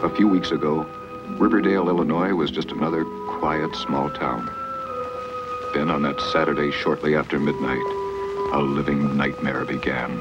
A few weeks ago, Riverdale, Illinois was just another quiet, small town. Then on that Saturday shortly after midnight, a living nightmare began.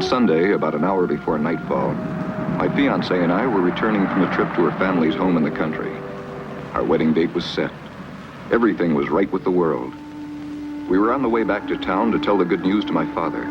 Sunday, about an hour before nightfall, my fiancée and I were returning from a trip to her family's home in the country. Our wedding date was set. Everything was right with the world. We were on the way back to town to tell the good news to my father.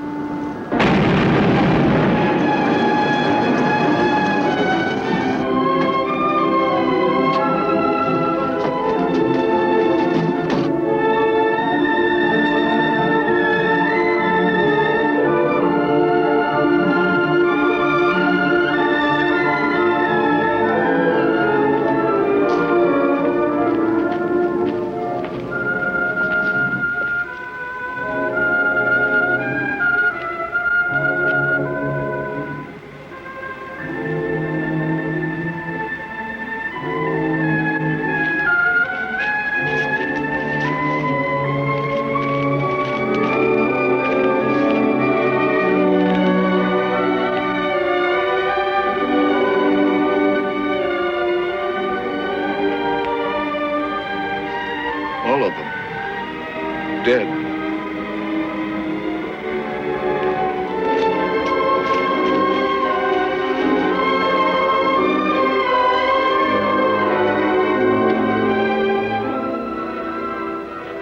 All of them. Dead.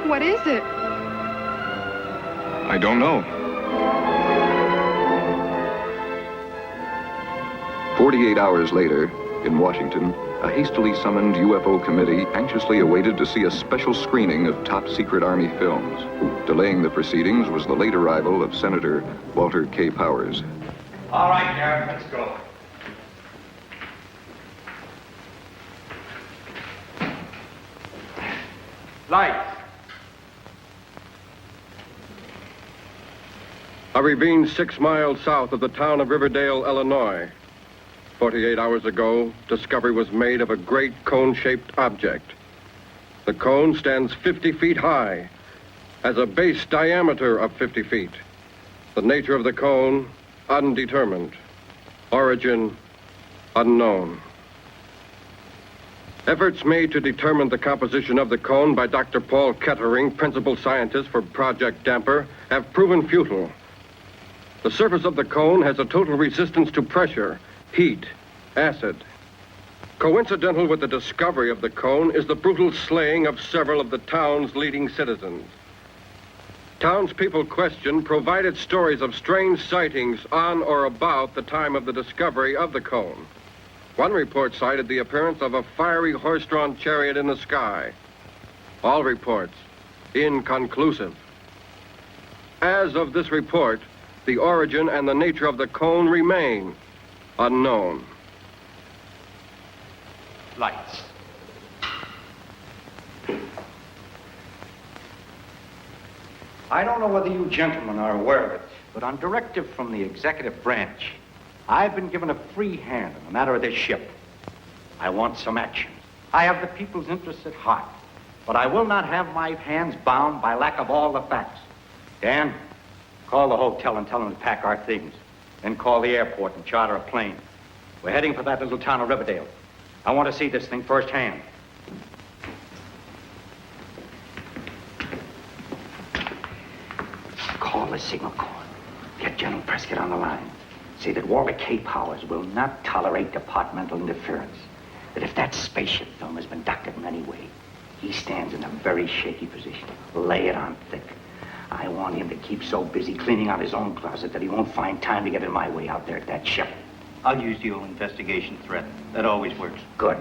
What is it? I don't know. 48 hours later, in Washington, a hastily summoned UFO committee anxiously awaited to see a special screening of top-secret Army films. Delaying the proceedings was the late arrival of Senator Walter K. Powers. All right, Garrett, let's go. Lights. A ravine 6 miles south of the town of Riverdale, Illinois. 48 hours ago, discovery was made of a great cone-shaped object. The cone stands 50 feet high, has a base diameter of 50 feet. The nature of the cone, undetermined. Origin, unknown. Efforts made to determine the composition of the cone by Dr. Paul Kettering, principal scientist for Project Damper, have proven futile. The surface of the cone has a total resistance to pressure, heat, acid. Coincidental with the discovery of the cone is the brutal slaying of several of the town's leading citizens. Townspeople questioned provided stories of strange sightings on or about the time of the discovery of the cone. One report cited the appearance of a fiery horse-drawn chariot in the sky. All reports inconclusive. As of this report, the origin and the nature of the cone remain unknown. Lights. I don't know whether you gentlemen are aware of it, but on directive from the executive branch, I've been given a free hand in the matter of this ship. I want some action. I have the people's interests at heart, but I will not have my hands bound by lack of all the facts. Dan, call the hotel and tell them to pack our things. Then call the airport and charter a plane. We're heading for that little town of Riverdale. I want to see this thing firsthand. Call the signal corps. Get General Prescott on the line. Say that Walter K. Powers will not tolerate departmental interference. That if that spaceship film has been doctored in any way, he stands in a very shaky position. Lay it on thick. I want him to keep so busy cleaning out his own closet that he won't find time to get in my way out there at that ship. I'll use the old investigation threat. That always works. Good.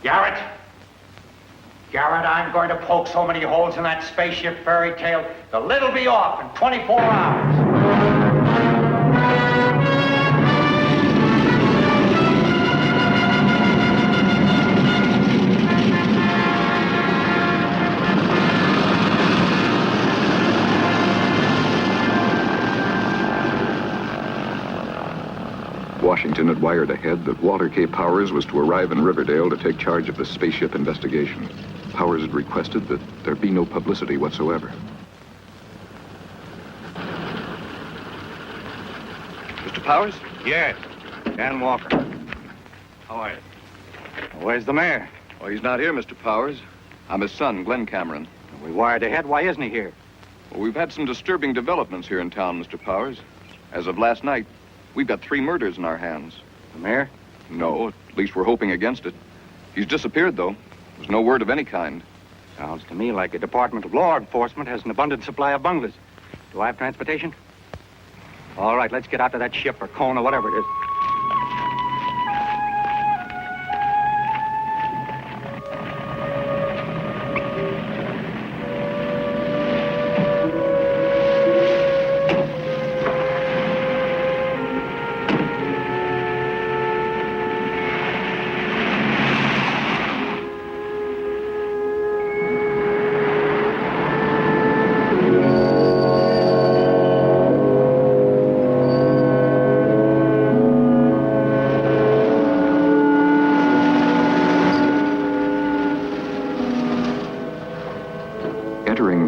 Garrett! Garrett, I'm going to poke so many holes in that spaceship fairy tale, the lid'll be off in 24 hours. Washington had wired ahead that Walter K. Powers was to arrive in Riverdale to take charge of the spaceship investigation. Powers had requested that there be no publicity whatsoever. Mr. Powers? Yes. Dan Walker. How are you? Where's the mayor? Oh, he's not here, Mr. Powers. I'm his son, Glenn Cameron. We wired ahead. Why isn't he here? Well, we've had some disturbing developments here in town, Mr. Powers. As of last night, we've got 3 murders in our hands. The mayor? No, at least we're hoping against it. He's disappeared, though. There's no word of any kind. Sounds to me like the Department of Law Enforcement has an abundant supply of bunglers. Do I have transportation? All right, let's get out to that ship or cone or whatever it is.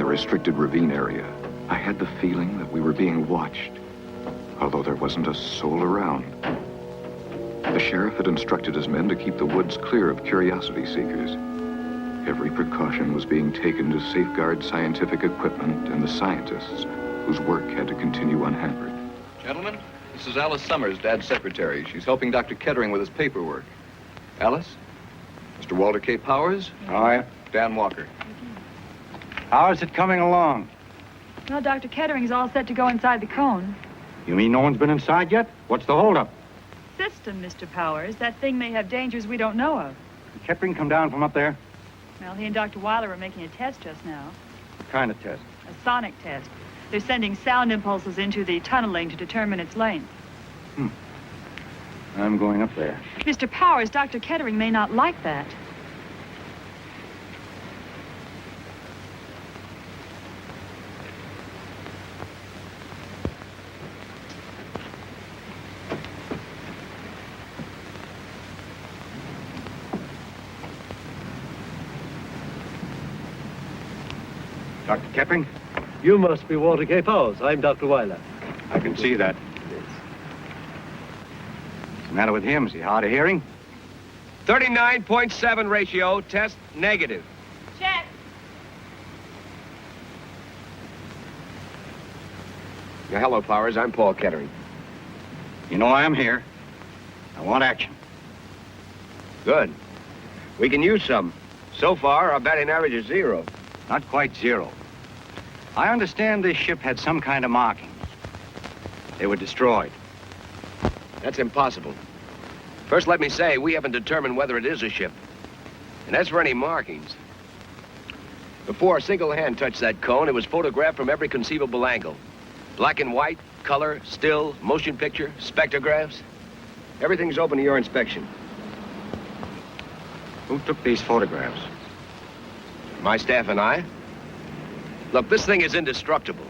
Restricted ravine area, I had the feeling that we were being watched, although there wasn't a soul around. The sheriff had instructed his men to keep the woods clear of curiosity seekers. Every precaution was being taken to safeguard scientific equipment and the scientists whose work had to continue unhampered. Gentlemen, this is Alice Summers, Dad's secretary. She's helping Dr. Kettering with his paperwork. Alice? Mr. Walter K. Powers? Hi. Dan Walker. How's it coming along? Well, Dr. Kettering's all set to go inside the cone. You mean no one's been inside yet? What's the holdup? System, Mr. Powers. That thing may have dangers we don't know of. Did Kettering come down from up there? Well, he and Dr. Wyler were making a test just now. What kind of test? A sonic test. They're sending sound impulses into the tunneling to determine its length. I'm going up there. Mr. Powers, Dr. Kettering may not like that. Dr. Kettering? You must be Walter K. Powers. I'm Dr. Wyler. I can see that. What's the matter with him? Is he hard of hearing? 39.7 ratio, test negative. Check. Yeah, hello, Powers. I'm Paul Kettering. You know I'm here. I want action. Good. We can use some. So far, our batting average is 0. Not quite 0. I understand this ship had some kind of markings. They were destroyed. That's impossible. First, let me say, we haven't determined whether it is a ship. And as for any markings, before a single hand touched that cone, it was photographed from every conceivable angle. Black and white, color, still, motion picture, spectrographs. Everything's open to your inspection. Who took these photographs? My staff and I? Look, this thing is indestructible.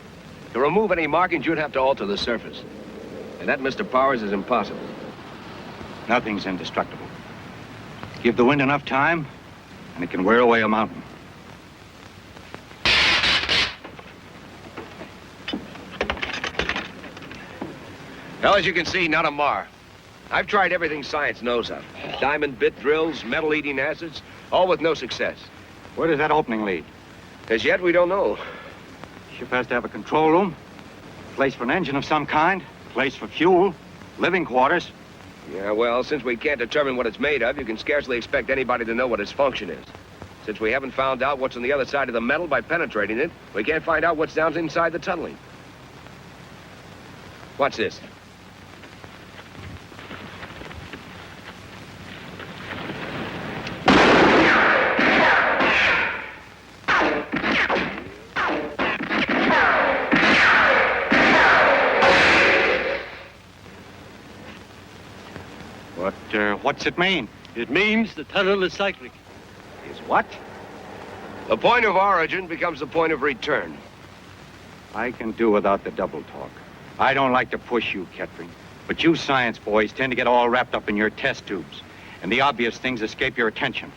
To remove any markings, you'd have to alter the surface. And that, Mr. Powers, is impossible. Nothing's indestructible. Give the wind enough time, and it can wear away a mountain. Well, as you can see, not a mar. I've tried everything science knows of. Diamond bit drills, metal-eating acids, all with no success. Where does that opening lead? As yet, we don't know. Ship has to have a control room, place for an engine of some kind, place for fuel, living quarters. Yeah, well, since we can't determine what it's made of, you can scarcely expect anybody to know what its function is. Since we haven't found out what's on the other side of the metal by penetrating it, we can't find out what's down inside the tunneling. Watch this. What's it mean? It means the tunnel is cyclic. Is what? The point of origin becomes the point of return. I can do without the double talk. I don't like to push you, Kettering, but you science boys tend to get all wrapped up in your test tubes, and the obvious things escape your attention.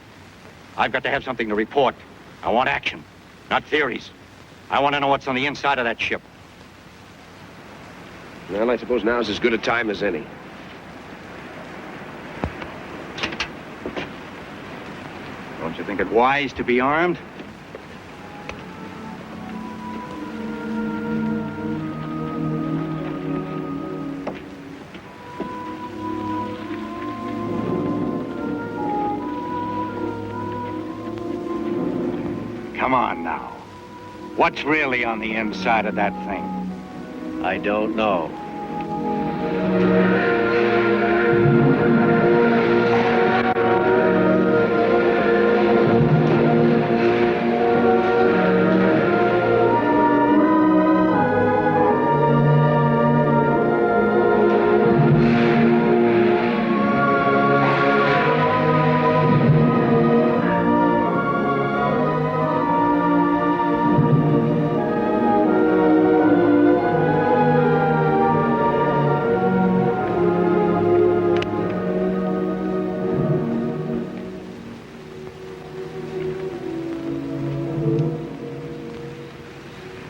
I've got to have something to report. I want action, not theories. I want to know what's on the inside of that ship. Well, I suppose now's as good a time as any. Don't you think it wise to be armed? Come on now. What's really on the inside of that thing? I don't know.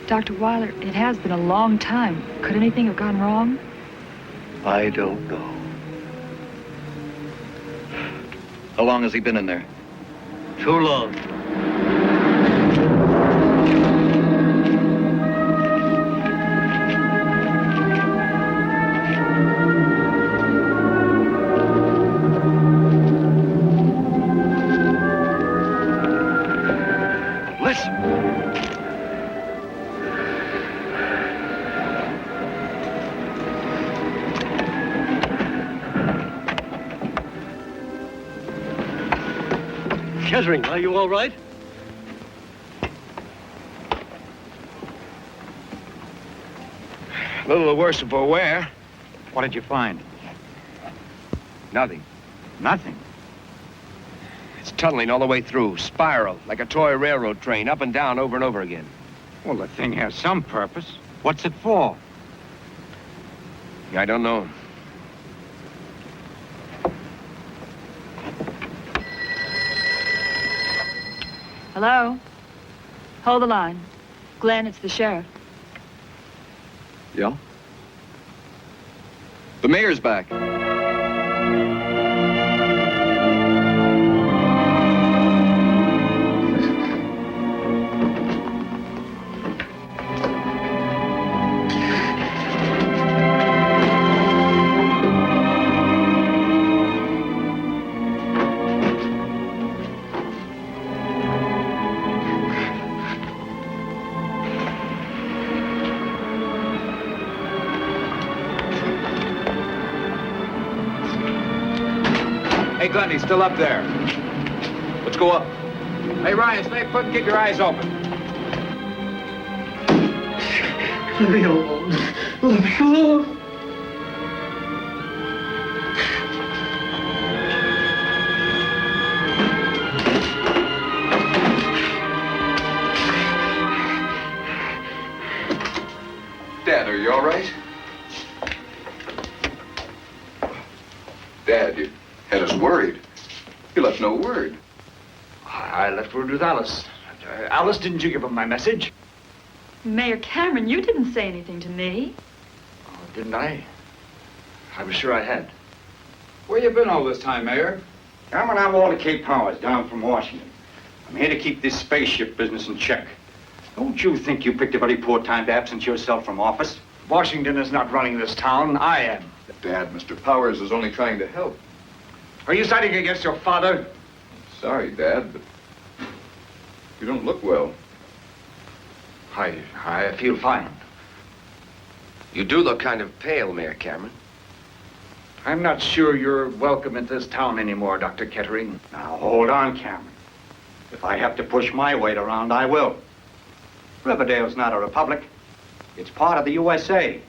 Dr. Wyler, it has been a long time. Could anything have gone wrong? I don't know. How long has he been in there? Too long. Kettering, are you all right? A little the worse for wear. What did you find? Nothing. Nothing. It's tunneling all the way through, spiral, like a toy railroad train, up and down over and over again. Well, the thing has some purpose. What's it for? I don't know. Hello? Hold the line. Glenn, it's the sheriff. Yeah? The mayor's back. Hey, Glenn, he's still up there. Let's go up. Hey, Ryan, stay put and keep your eyes open. Let me alone. Let me alone. He left no word. I left word with Alice. Alice, didn't you give him my message? Mayor Cameron, you didn't say anything to me. Oh, didn't I? I was sure I had. Where you been all this time, Mayor? Cameron, I'm Walter K. Powers, down from Washington. I'm here to keep this spaceship business in check. Don't you think you picked a very poor time to absent yourself from office? Washington is not running this town. I am. Dad, Mr. Powers is only trying to help. Are you siding against your father? Sorry, Dad, but you don't look well. I feel fine. You do look kind of pale, Mayor Cameron. I'm not sure you're welcome at this town anymore, Dr. Kettering. Now, hold on, Cameron. If I have to push my weight around, I will. Riverdale's not a republic. It's part of the USA.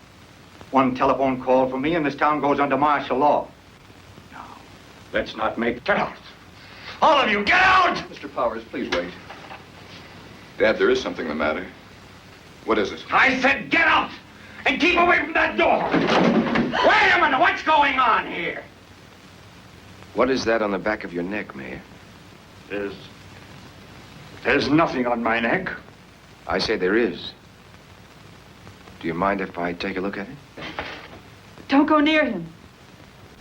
One telephone call from me and this town goes under martial law. Now, let's not make... Get out! All of you, get out! Mr. Powers, please wait. Dad, there is something the matter. What is it? I said get out! And keep away from that door! Wait a minute! What's going on here? What is that on the back of your neck, Mayor? There's nothing on my neck. I say there is. Do you mind if I take a look at it? Don't go near him.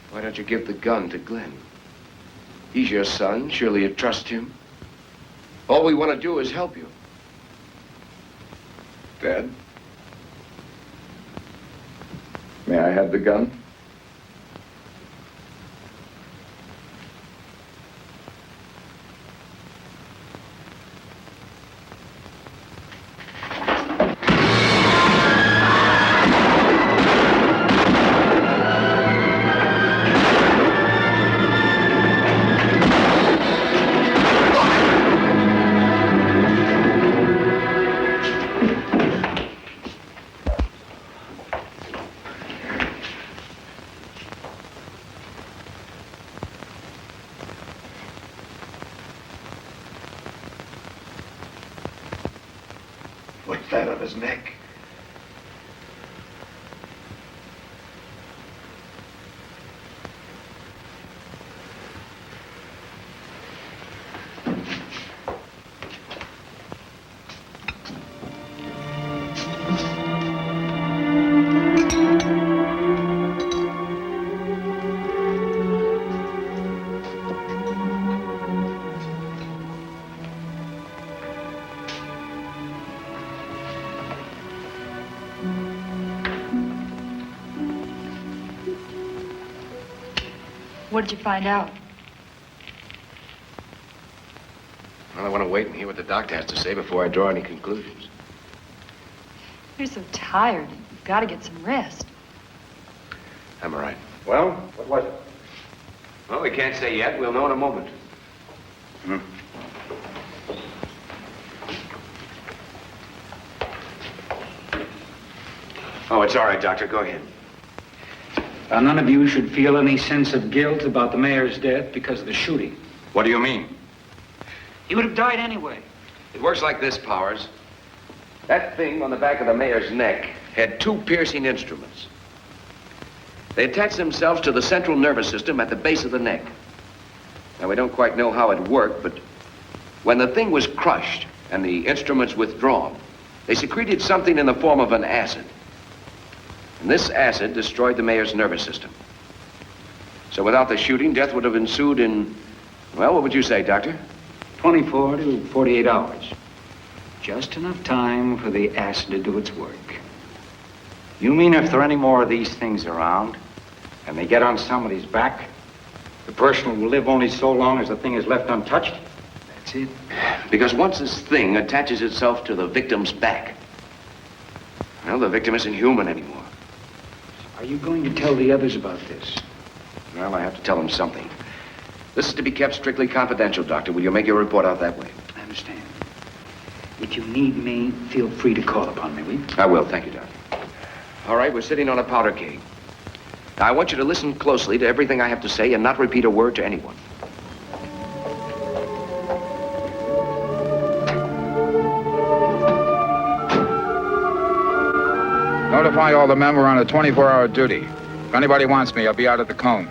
Why don't you give the gun to Glenn? He's your son. Surely you trust him. All we want to do is help you. Dad? May I have the gun? What's that on his neck? What did you find out? Well, I want to wait and hear what the doctor has to say before I draw any conclusions. You're so tired. You've got to get some rest. I'm all right. Well, what was it? Well, we can't say yet. We'll know in a moment. Oh, it's all right, Doctor. Go ahead. None of you should feel any sense of guilt about the mayor's death because of the shooting. What do you mean? He would have died anyway. It works like this, Powers. That thing on the back of the mayor's neck had two piercing instruments. They attached themselves to the central nervous system at the base of the neck. Now, we don't quite know how it worked, but when the thing was crushed and the instruments withdrawn, they secreted something in the form of an acid. And this acid destroyed the mayor's nervous system. So without the shooting, death would have ensued in, well, what would you say, Doctor? 24 to 48 hours. Just enough time for the acid to do its work. You mean if there are any more of these things around, and they get on somebody's back, the person will live only so long as the thing is left untouched? That's it. Because once this thing attaches itself to the victim's back, well, the victim isn't human anymore. Are you going to tell the others about this? Well, I have to tell them something. This is to be kept strictly confidential, Doctor. Will you make your report out that way? I understand. If you need me, feel free to call upon me, will you? I will. Thank you, Doctor. All right, we're sitting on a powder keg. Now, I want you to listen closely to everything I have to say and not repeat a word to anyone. Notify all the men we're on a 24-hour duty. If anybody wants me, I'll be out at the cone.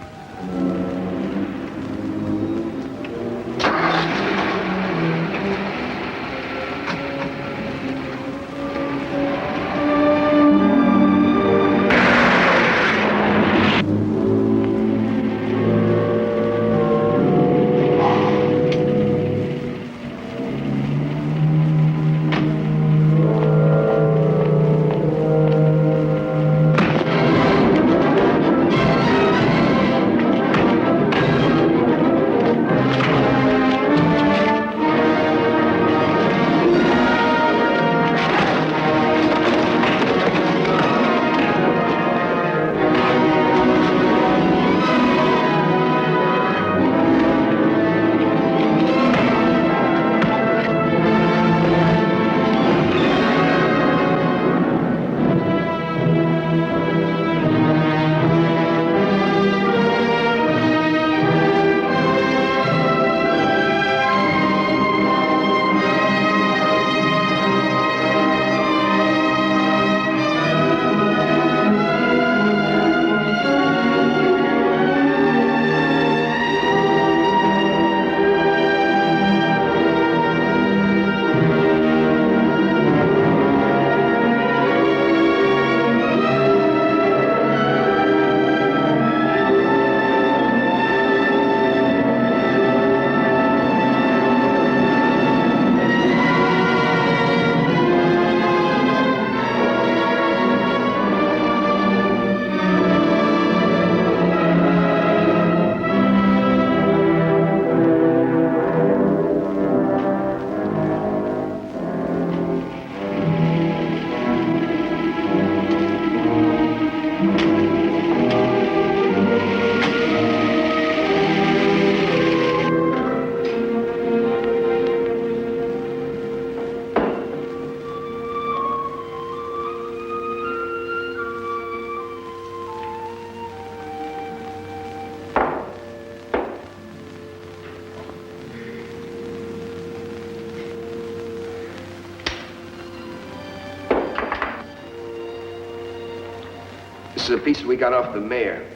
are the pieces we got off the mare.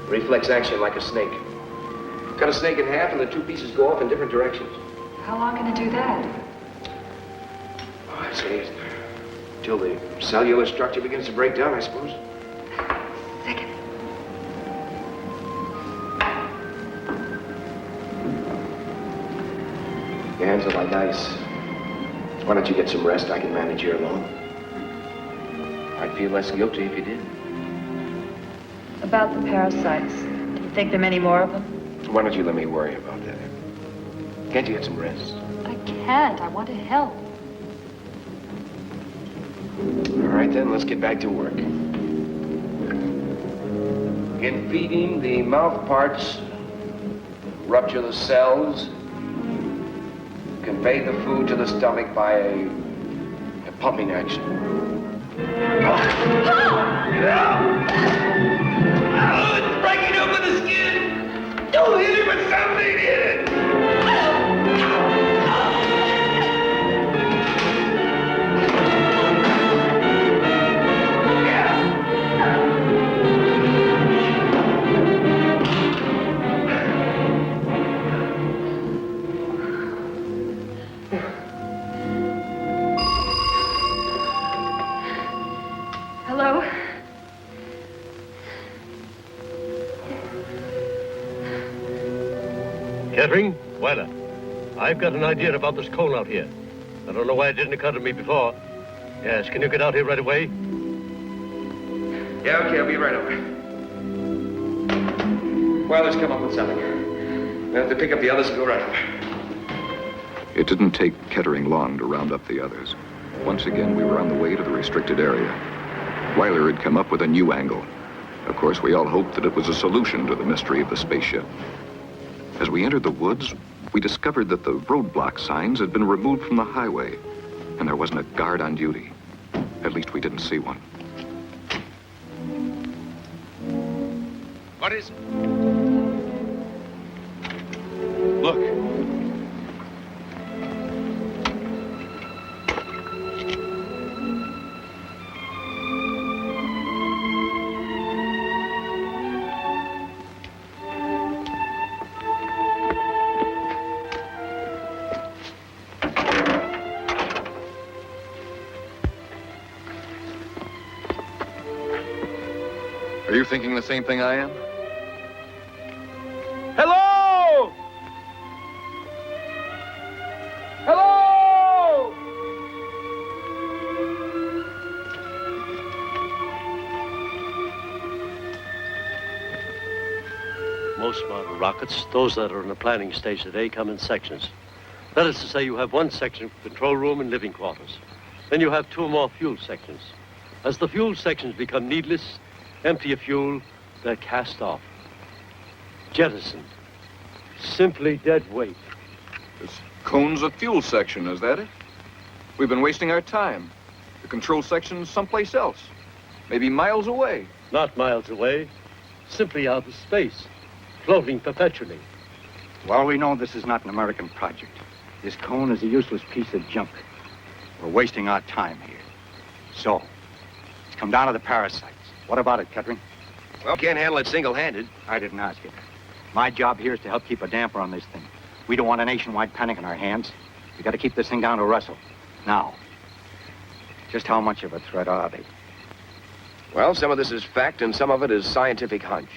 Reflex action like a snake. Cut a snake in half and the two pieces go off in different directions. How long can it do that? Oh, I'd say till the cellular structure begins to break down, I suppose. Second. Your hands are like ice. Why don't you get some rest? I can manage here alone. I'd feel less guilty if you did. About the parasites. Do you think there are many more of them? Why don't you let me worry about that? Can't you get some rest? I can't. I want to help. All right, then, let's get back to work. In feeding, the mouth parts rupture the cells, convey the food to the stomach by a pumping action. It's breaking open the skin! Don't hit it with something, hit it! Hello? Kettering, Wyler, I've got an idea about this cone out here. I don't know why it didn't occur to me before. Yes, can you get out here right away? Yeah, okay, I'll be right over. Wyler's come up with something. We'll have to pick up the others and go right over. It didn't take Kettering long to round up the others. Once again, we were on the way to the restricted area. Wyler had come up with a new angle. Of course, we all hoped that it was a solution to the mystery of the spaceship. As we entered the woods, we discovered that the roadblock signs had been removed from the highway, and there wasn't a guard on duty. At least we didn't see one. What is it? Look. Are you thinking the same thing I am? Hello! Hello! Most model rockets, those that are in the planning stage today, come in sections. That is to say, you have one section for control room and living quarters. Then you have two more fuel sections. As the fuel sections become needless, empty of fuel, they're cast off. Jettisoned. Simply dead weight. This cone's a fuel section, is that it? We've been wasting our time. The control section's someplace else. Maybe miles away. Not miles away. Simply out of space. Floating perpetually. Well, we know this is not an American project. This cone is a useless piece of junk. We're wasting our time here. So, it's come down to the parasites. What about it, Kettering? Well, can't handle it single-handed. I didn't ask you. My job here is to help keep a damper on this thing. We don't want a nationwide panic in our hands. We got to keep this thing down to Russell. Now, just how much of a threat are they? Well, some of this is fact and some of it is scientific hunch.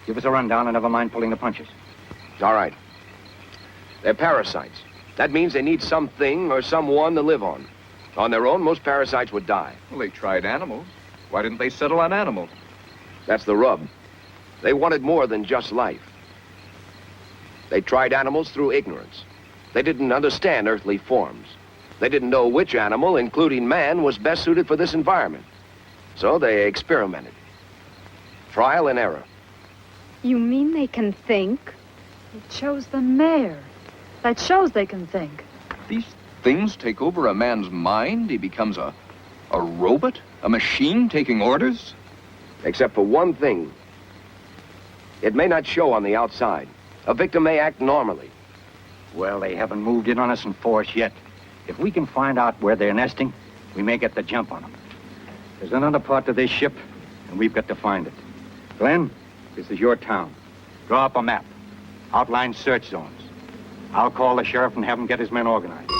Give us a rundown and never mind pulling the punches. All right. They're parasites. That means they need something or someone to live on. On their own, most parasites would die. Well, they tried animals. Why didn't they settle on animals? That's the rub. They wanted more than just life. They tried animals through ignorance. They didn't understand earthly forms. They didn't know which animal, including man, was best suited for this environment. So they experimented. Trial and error. You mean they can think? They chose the mayor. That shows they can think. These things take over a man's mind. He becomes a robot? A machine taking orders? Except for one thing. It may not show on the outside. A victim may act normally. Well, they haven't moved in on us in force yet. If we can find out where they're nesting, we may get the jump on them. There's another part to this ship, and we've got to find it. Glenn, this is your town. Draw up a map. Outline search zones. I'll call the sheriff and have him get his men organized.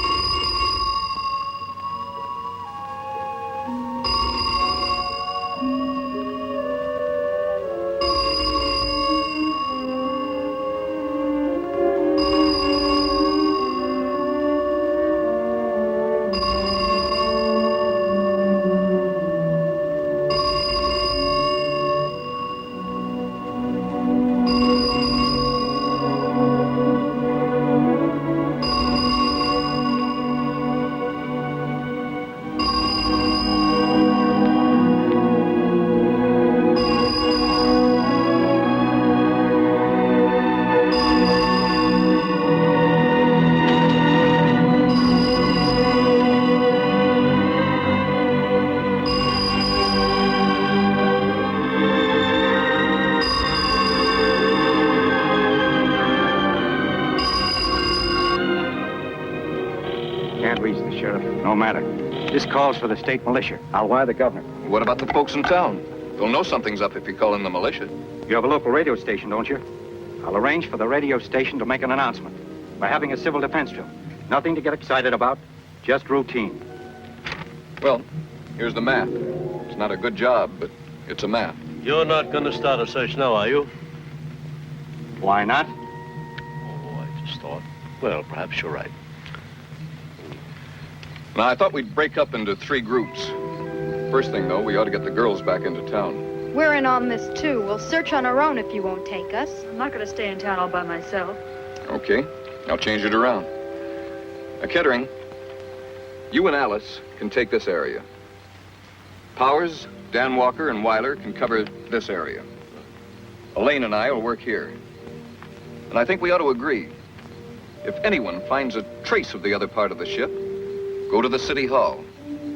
No matter. This calls for the state militia. I'll wire the governor. What about the folks in town? They'll know something's up if you call in the militia. You have a local radio station, don't you? I'll arrange for the radio station to make an announcement. We're having a civil defense drill. Nothing to get excited about, just routine. Well, here's the map. It's not a good job, but it's a map. You're not going to start a search now, are you? Why not? Oh, I just thought. Well, perhaps you're right. Now, I thought we'd break up into 3 groups. First thing, though, we ought to get the girls back into town. We're in on this, too. We'll search on our own if you won't take us. I'm not going to stay in town all by myself. Okay. I'll change it around. Now, Kettering, you and Alice can take this area. Powers, Dan Walker, and Wyler can cover this area. Elaine and I will work here. And I think we ought to agree. If anyone finds a trace of the other part of the ship, go to the city hall.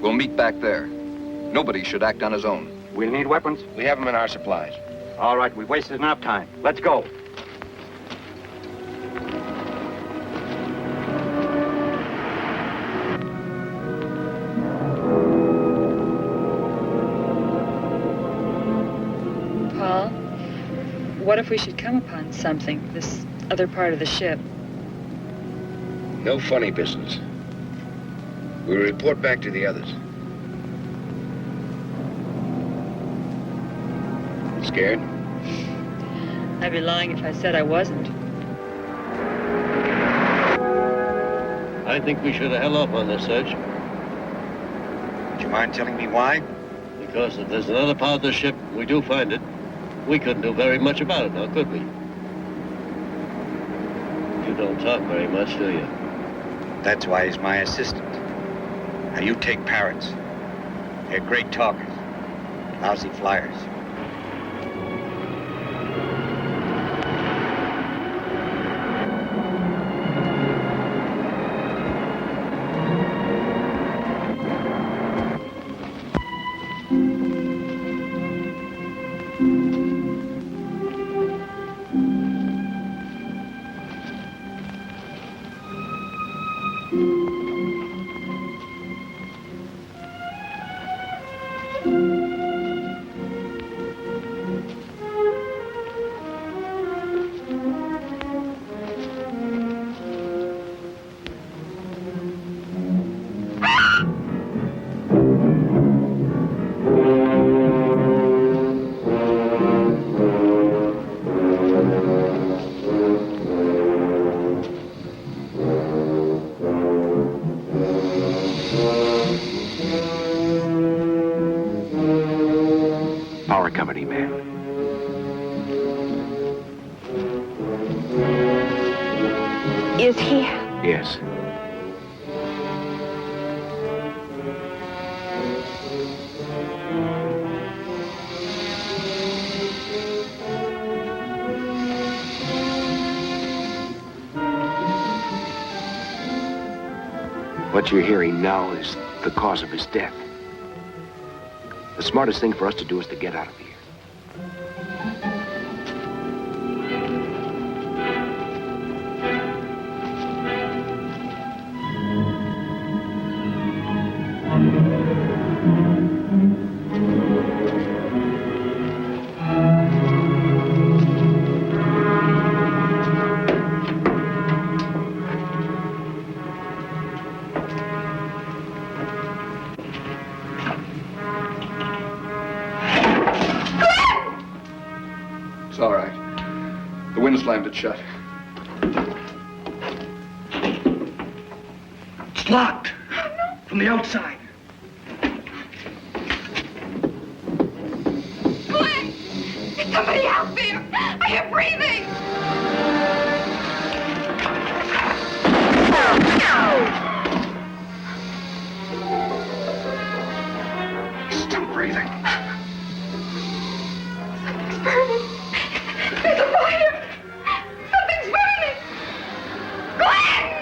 We'll meet back there. Nobody should act on his own. We'll need weapons. We have them in our supplies. All right, we've wasted enough time. Let's go. Paul, what if we should come upon something, this other part of the ship? No funny business. We'll report back to the others. Scared? I'd be lying if I said I wasn't. I think we should have held off on this search. Do you mind telling me why? Because if there's another part of the ship, we do find it, we couldn't do very much about it now, could we? You don't talk very much, do you? That's why he's my assistant. Now, you take parrots. They're great talkers, lousy flyers. Is he? Yes. What you're hearing now is the cause of his death. The smartest thing for us to do is to get out of here. Sherman slammed it shut. It's locked. From the outside. Glenn! There's somebody out there! I am breathing! Still breathing. Something's burning. There's a fire! Something's burning! Glenn!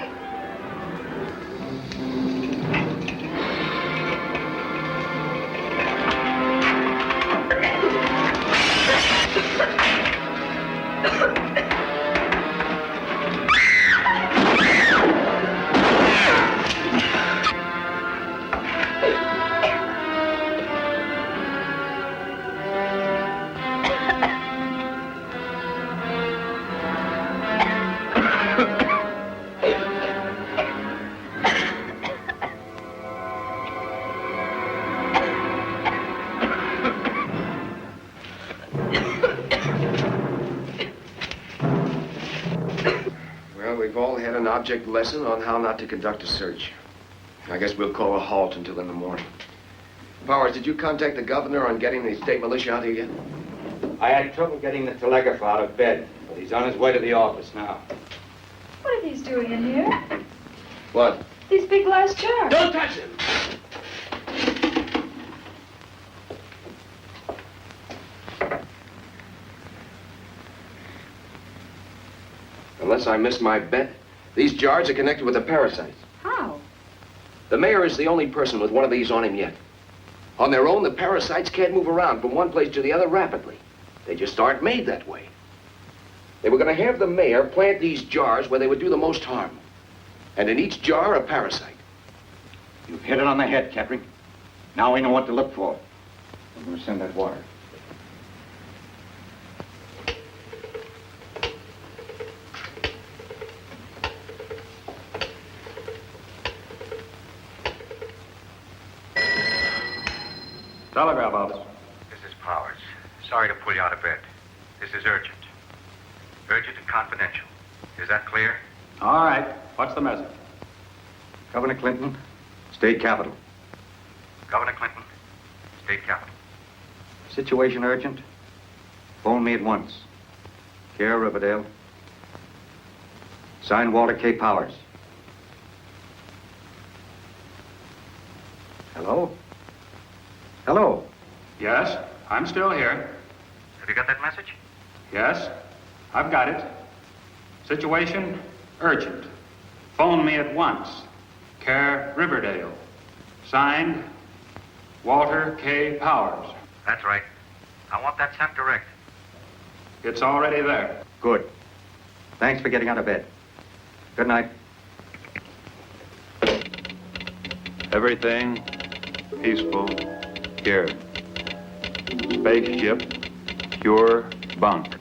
Well, we've all had an object lesson on how not to conduct a search. I guess we'll call a halt until in the morning. Powers, did you contact the governor on getting the state militia out here yet? I had trouble getting the telegrapher out of bed, but he's on his way to the office now. What are these doing in here? What? These big glass jars. Don't touch him! Unless I missed my bet, these jars are connected with the parasites. How? The mayor is the only person with one of these on him yet. On their own, the parasites can't move around from one place to the other rapidly. They just aren't made that way. They were going to have the mayor plant these jars where they would do the most harm. And in each jar, a parasite. You've hit it on the head, Kettering. Now we know what to look for. I'm going to send that wire. Telegraph office. This is Powers. Sorry to pull you out of bed. This is urgent. Urgent and confidential. Is that clear? All right. What's the message? Governor Clinton, State Capitol. Governor Clinton, State Capitol. Situation urgent. Phone me at once. Care Riverdale. Signed Walter K. Powers. Hello? Hello? Yes, I'm still here. Have you got that message? Yes, I've got it. Situation urgent. Phone me at once. Care Riverdale. Signed, Walter K. Powers. That's right. I want that sent direct. It's already there. Good. Thanks for getting out of bed. Good night. Everything peaceful here. Spaceship, pure bunk.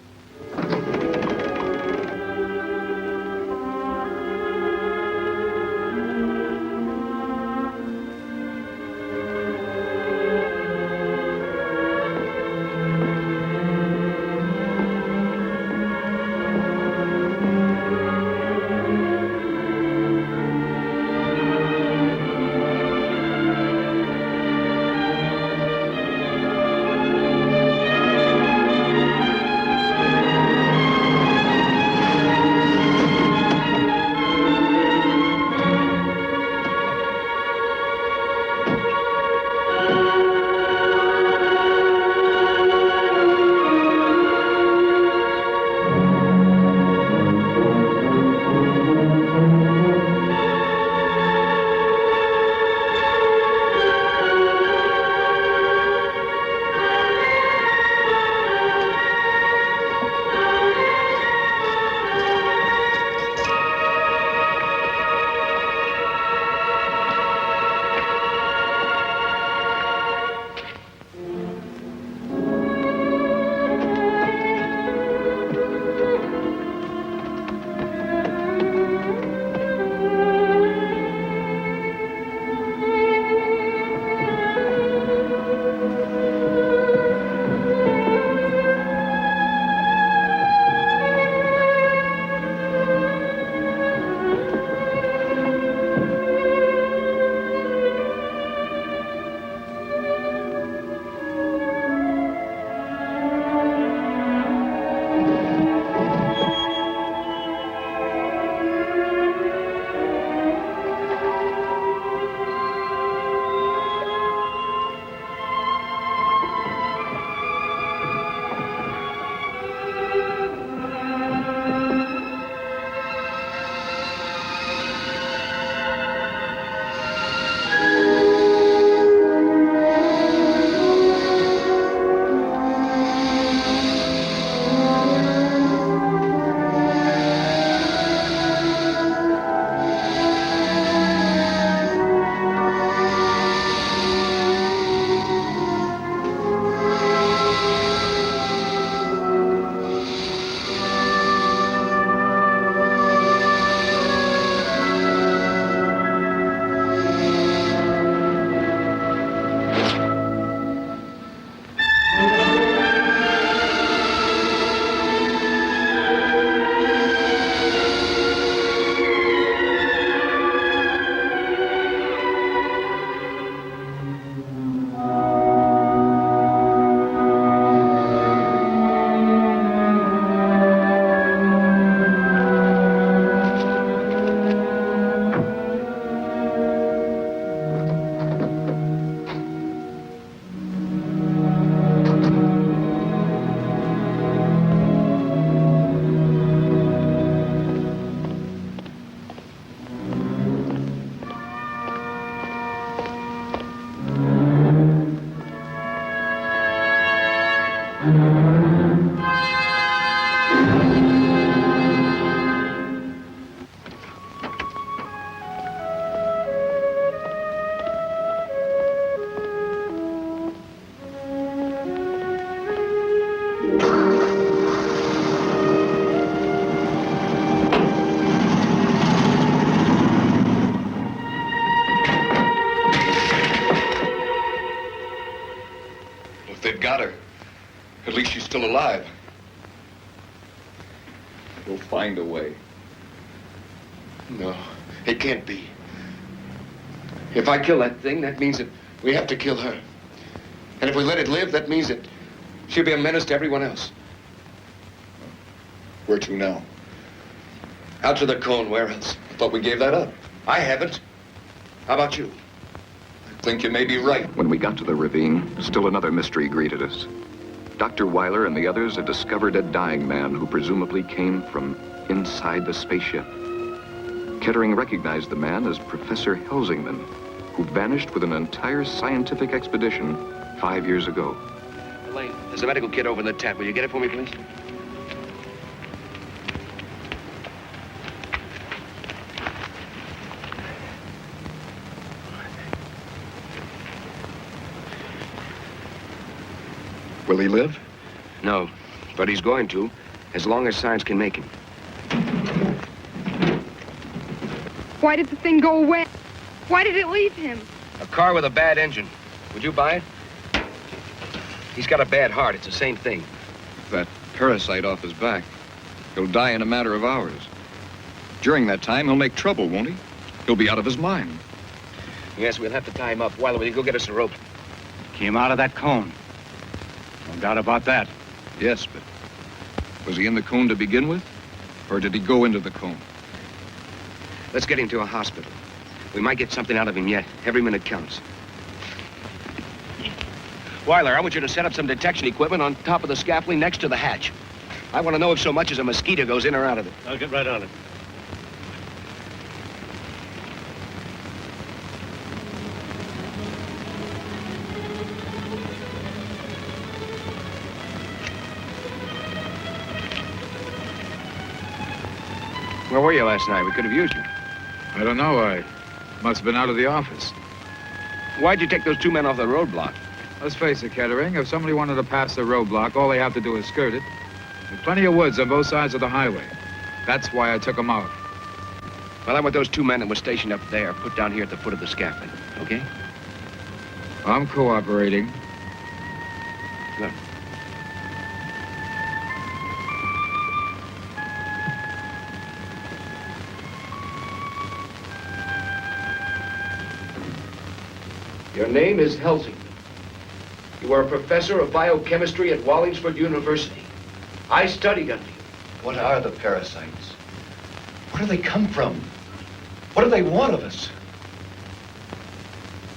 At least she's still alive. We'll find a way. No, it can't be. If I kill that thing, that means that we have to kill her. And if we let it live, that means that she'll be a menace to everyone else. Where to now? Out to the cone, where else? I thought we gave that up. I haven't. How about you? I think you may be right. When we got to the ravine, still another mystery greeted us. Dr. Wyler and the others had discovered a dying man who presumably came from inside the spaceship. Kettering recognized the man as Professor Helsingman, who vanished with an entire scientific expedition 5 years ago. Elaine, there's a medical kit over in the tent. Will you get it for me, please? Will he live? No, but he's going to, as long as science can make him. Why did the thing go away? Why did it leave him? A car with a bad engine. Would you buy it? He's got a bad heart. It's the same thing. That parasite off his back. He'll die in a matter of hours. During that time, he'll make trouble, won't he? He'll be out of his mind. Yes, we'll have to tie him up. Wyler, will you go get us a rope? Came out of that cone. No doubt about that. Yes, but was he in the cone to begin with? Or did he go into the cone? Let's get him to a hospital. We might get something out of him yet. Every minute counts. Wyler, I want you to set up some detection equipment on top of the scaffolding next to the hatch. I want to know if so much as a mosquito goes in or out of it. I'll get right on it. Where were you last night? We could have used you. I don't know. I must have been out of the office. Why'd you take those two men off the roadblock? Let's face it, Kettering. If somebody wanted to pass the roadblock, all they have to do is skirt it. There's plenty of woods on both sides of the highway. That's why I took them off. Well, I want those two men that were stationed up there put down here at the foot of the scaffolding, okay? I'm cooperating. Good. Your name is Helsingman. You are a professor of biochemistry at Wallingford University. I studied under you. What are the parasites? Where do they come from? What do they want of us?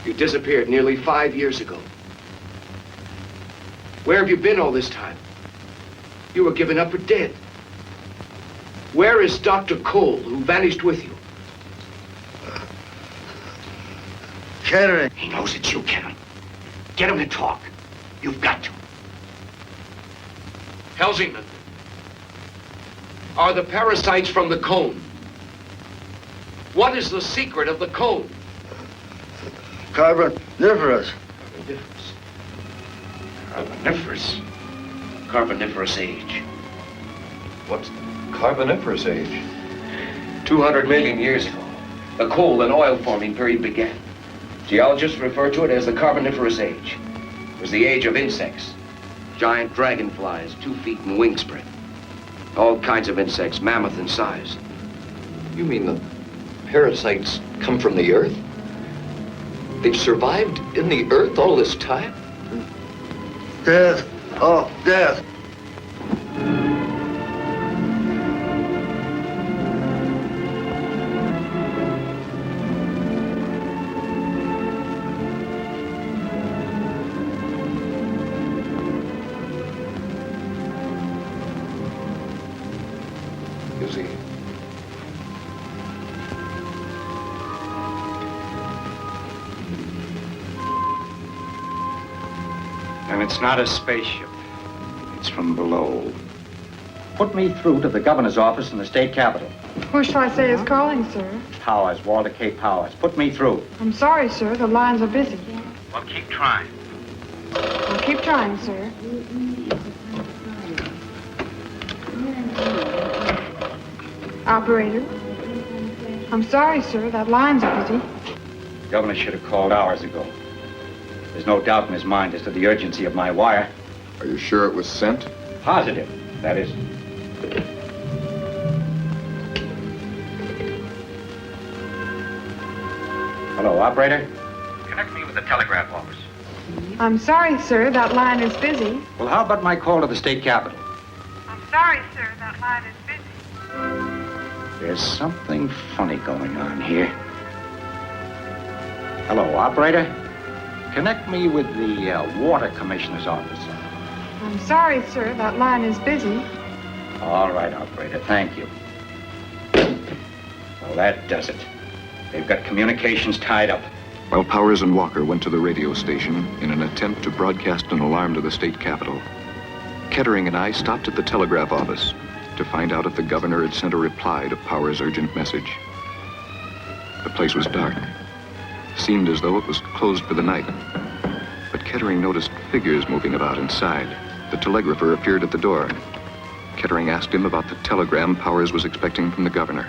You disappeared nearly 5 years ago. Where have you been all this time? You were given up for dead. Where is Dr. Cole, who vanished with you? Kettering. He knows it's you, Kettering. Get him to talk. You've got to. Helsingman, are the parasites from the cone? What is the secret of the cone? Carboniferous. Carboniferous? Carboniferous age. What's the Carboniferous age? 200 million years ago, the coal and oil forming period began. Geologists refer to it as the Carboniferous age. It was the age of insects. Giant dragonflies, 2 feet in wingspread. All kinds of insects, mammoth in size. You mean the parasites come from the Earth? They've survived in the Earth all this time? Death. Oh, death. Is he? And it's not a spaceship. It's from below. Put me through to the governor's office in the state capitol. Who shall I say is calling, sir? Powers, Walter K. Powers. Put me through. I'm sorry, sir. The lines are busy. Well, keep trying. I'll keep trying, sir. Operator. I'm sorry, sir. That lines are busy. The governor should have called hours ago. There's no doubt in his mind as to the urgency of my wire. Are you sure it was sent? Positive, that is. Hello, operator? Connect me with the telegraph office. I'm sorry, sir, that line is busy. Well, how about my call to the state capitol? I'm sorry, sir, that line is busy. There's something funny going on here. Hello, operator? Connect me with the water commissioner's office. I'm sorry, sir, that line is busy. All right, operator, thank you. Well, that does it. They've got communications tied up. While Powers and Walker went to the radio station in an attempt to broadcast an alarm to the state capitol, Kettering and I stopped at the telegraph office to find out if the governor had sent a reply to Powers' urgent message. The place was dark. Seemed as though it was closed for the night. But Kettering noticed figures moving about inside. The telegrapher appeared at the door. Kettering asked him about the telegram Powers was expecting from the governor.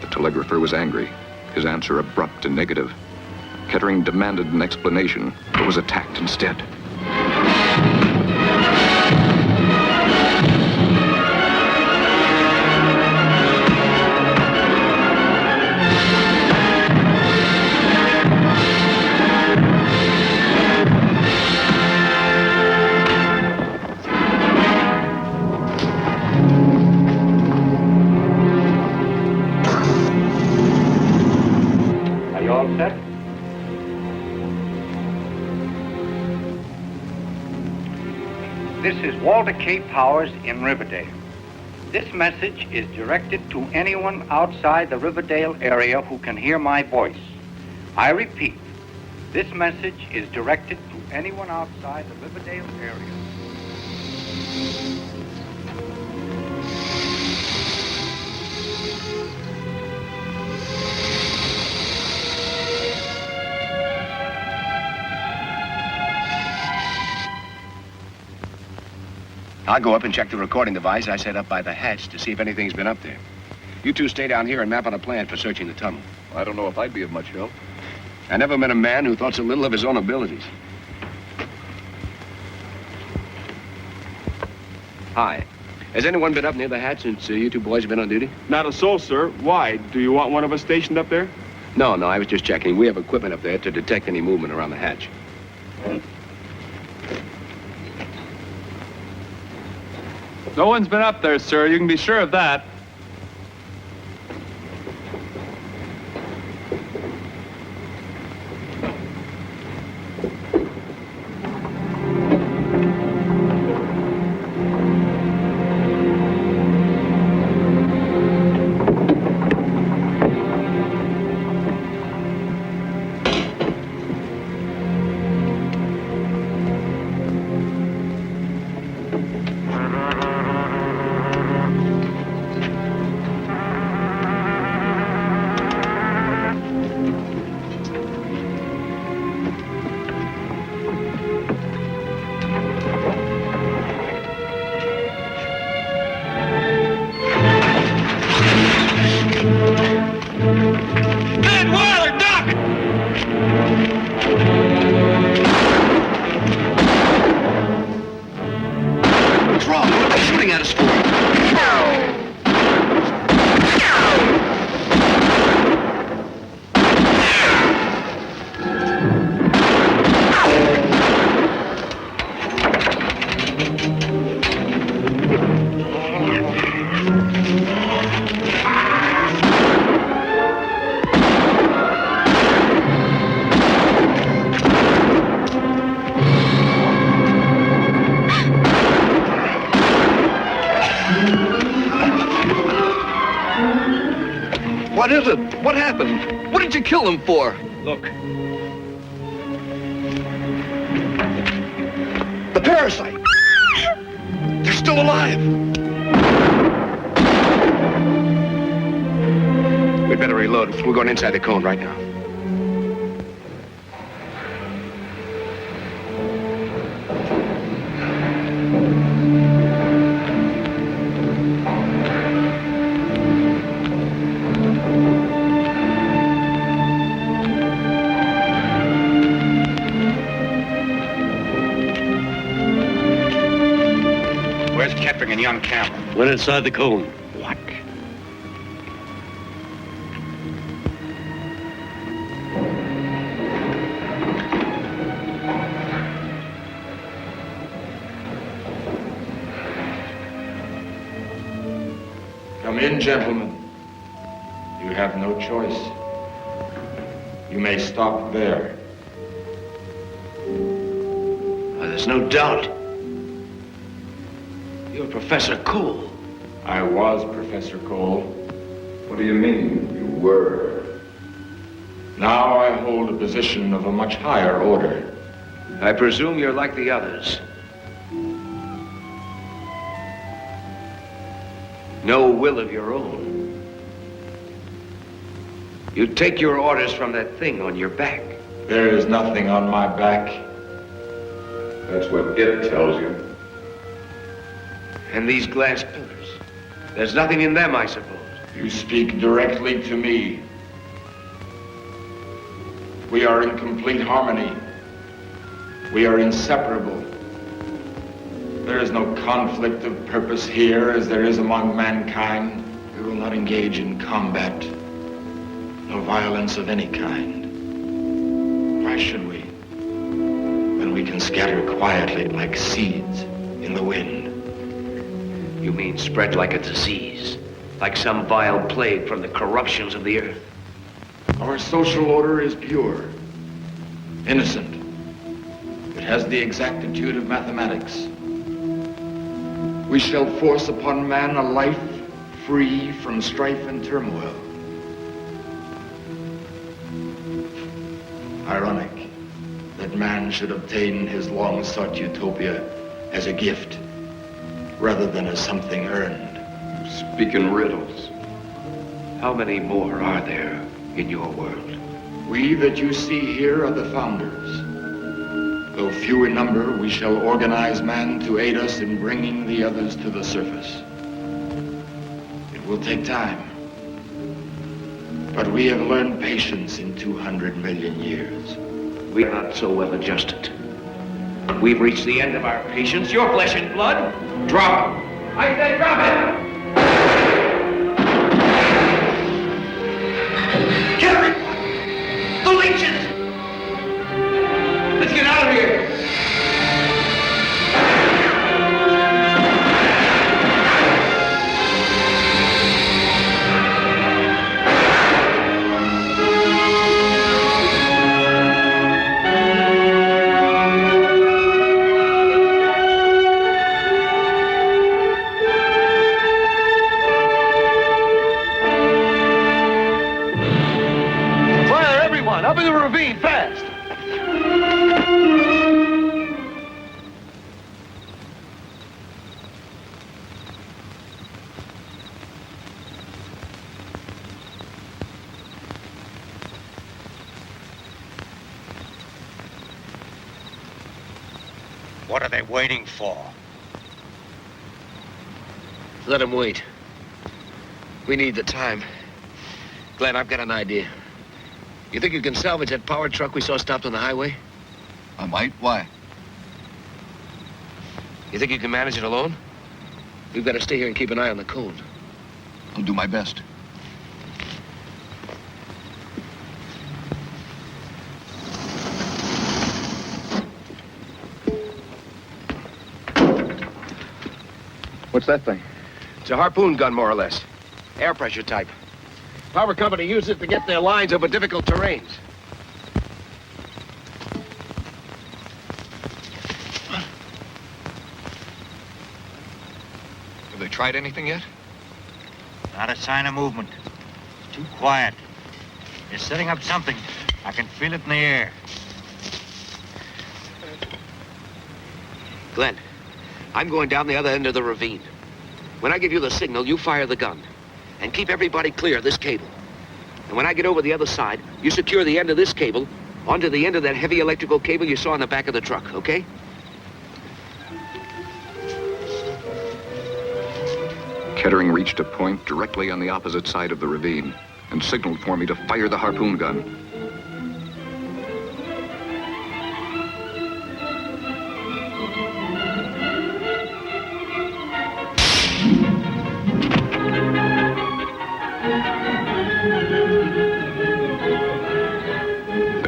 The telegrapher was angry, his answer abrupt and negative. Kettering demanded an explanation, but was attacked instead. Are you all set? This is Walter K. Powers in Riverdale. This message is directed to anyone outside the Riverdale area who can hear my voice. I repeat, this message is directed to anyone outside the Riverdale area. I'll go up and check the recording device I set up by the hatch to see if anything's been up there. You two stay down here and map out a plan for searching the tunnel. I don't know if I'd be of much help. I never met a man who thought so little of his own abilities. Hi. Has anyone been up near the hatch since you two boys have been on duty? Not a soul, sir. Why? Do you want one of us stationed up there? No, I was just checking. We have equipment up there to detect any movement around the hatch. No one's been up there, sir. You can be sure of that. What is it? What happened? What did you kill them for? Look. The parasite. They're still alive. We'd better reload. We're going inside the cone right now. Kettering and young Campbell. Went inside the cone. What? Come in, gentlemen. You have no choice. You may stop there. Well, there's no doubt. You're Professor Cole. I was Professor Cole. What do you mean, you were? Now I hold a position of a much higher order. I presume you're like the others. No will of your own. You take your orders from that thing on your back. There is nothing on my back. That's what it tells you. And these glass pillars. There's nothing in them, I suppose. You speak directly to me. We are in complete harmony. We are inseparable. There is no conflict of purpose here as there is among mankind. We will not engage in combat. No violence of any kind. Why should we? When we can scatter quietly like seeds in the wind. You mean spread like a disease, like some vile plague from the corruptions of the earth? Our social order is pure, innocent. It has the exactitude of mathematics. We shall force upon man a life free from strife and turmoil. Ironic that man should obtain his long-sought utopia as a gift rather than as something earned. You speak in riddles. How many more are there in your world? We that you see here are the founders. Though few in number, we shall organize man to aid us in bringing the others to the surface. It will take time. But we have learned patience in 200 million years. We are not so well adjusted. We've reached the end of our patience. Your flesh and blood. Drop it. I say drop it. Kettering! The leeches! Let's get out of here! Up in the ravine, fast! What are they waiting for? Let them wait. We need the time. Glenn, I've got an idea. You think you can salvage that power truck we saw stopped on the highway? I might. Why? You think you can manage it alone? We've got to stay here and keep an eye on the cone. I'll do my best. What's that thing? It's a harpoon gun, more or less. Air pressure type. Power company used it to get their lines over difficult terrains. Have they tried anything yet? Not a sign of movement. It's too quiet. They're setting up something. I can feel it in the air. Glenn, I'm going down the other end of the ravine. When I give you the signal, you fire the gun. And keep everybody clear of this cable. And when I get over the other side, you secure the end of this cable onto the end of that heavy electrical cable you saw in the back of the truck, okay? Kettering reached a point directly on the opposite side of the ravine and signaled for me to fire the harpoon gun.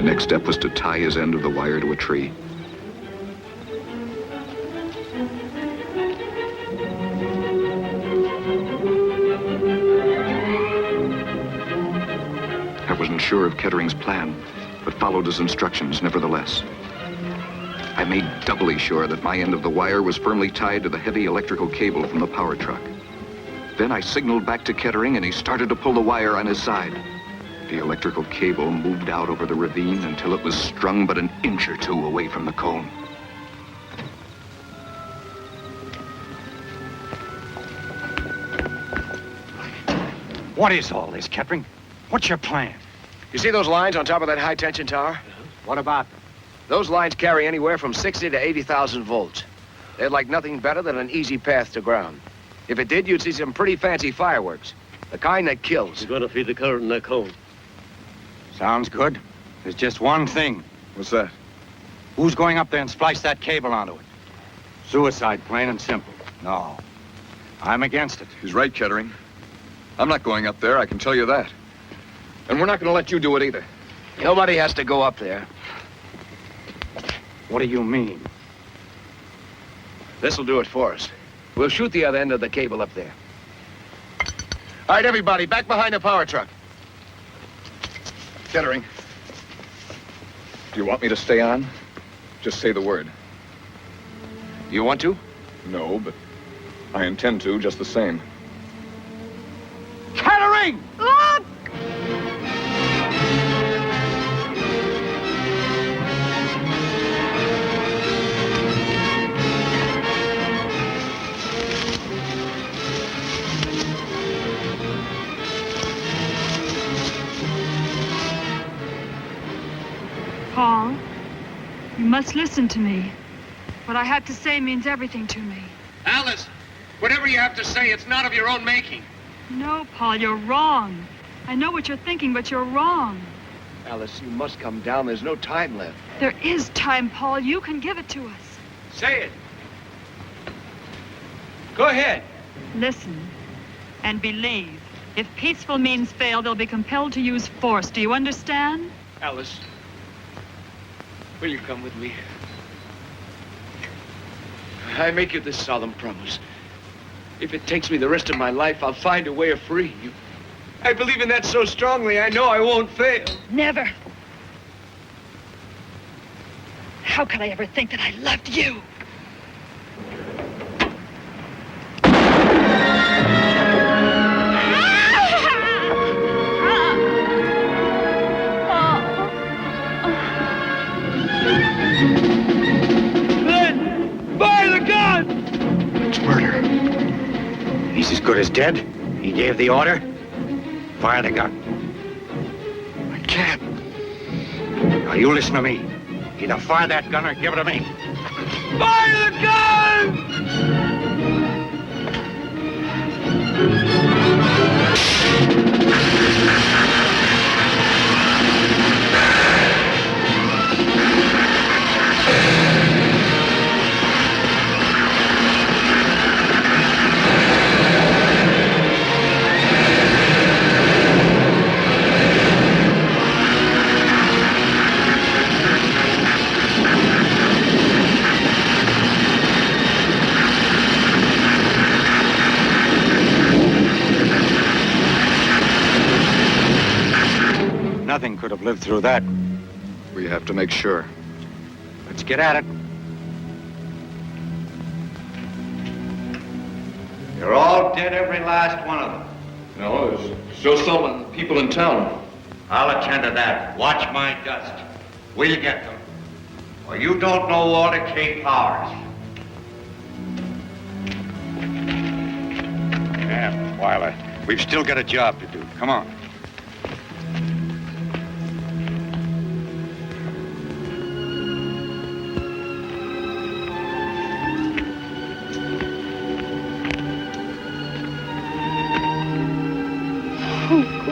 next step was to tie his end of the wire to a tree. I wasn't sure of Kettering's plan, but followed his instructions nevertheless. I made doubly sure that my end of the wire was firmly tied to the heavy electrical cable from the power truck. Then I signaled back to Kettering, and he started to pull the wire on his side. The electrical cable moved out over the ravine until it was strung but an inch or two away from the cone. What is all this, Kettering? What's your plan? You see those lines on top of that high-tension tower? What about them? Those lines carry anywhere from 60 to 80,000 volts. They'd like nothing better than an easy path to ground. If it did, you'd see some pretty fancy fireworks. The kind that kills. You're going to feed the current in that cone. Sounds good. There's just one thing. What's that? Who's going up there and splice that cable onto it? Suicide, plain and simple. No. I'm against it. He's right, Kettering. I'm not going up there, I can tell you that. And we're not going to let you do it either. Nobody has to go up there. What do you mean? This'll do it for us. We'll shoot the other end of the cable up there. All right, everybody, back behind the power truck. Kettering, do you want me to stay on? Just say the word. You want to? No, but I intend to just the same. Kettering! Look! Paul, you must listen to me. What I have to say means everything to me. Alice, whatever you have to say, it's not of your own making. No, Paul, you're wrong. I know what you're thinking, but you're wrong. Alice, you must come down. There's no time left. There is time, Paul. You can give it to us. Say it. Go ahead. Listen and believe. If peaceful means fail, they'll be compelled to use force. Do you understand? Alice, will you come with me? I make you this solemn promise. If it takes me the rest of my life, I'll find a way of freeing you. I believe in that so strongly, I know I won't fail. Never. How could I ever think that I loved you? He's as good as dead. He gave the order. Fire the gun. I can't. Now, you listen to me. Either fire that gun or give it to me. Fire the gun! Nothing could have lived through that. We have to make sure. Let's get at it. You're all dead, every last one of them. No, there's still some people in town. I'll attend to that. Watch my dust. We'll get them. Or you don't know Walter K. Powers. Yeah, Wyler. We've still got a job to do. Come on. Oh,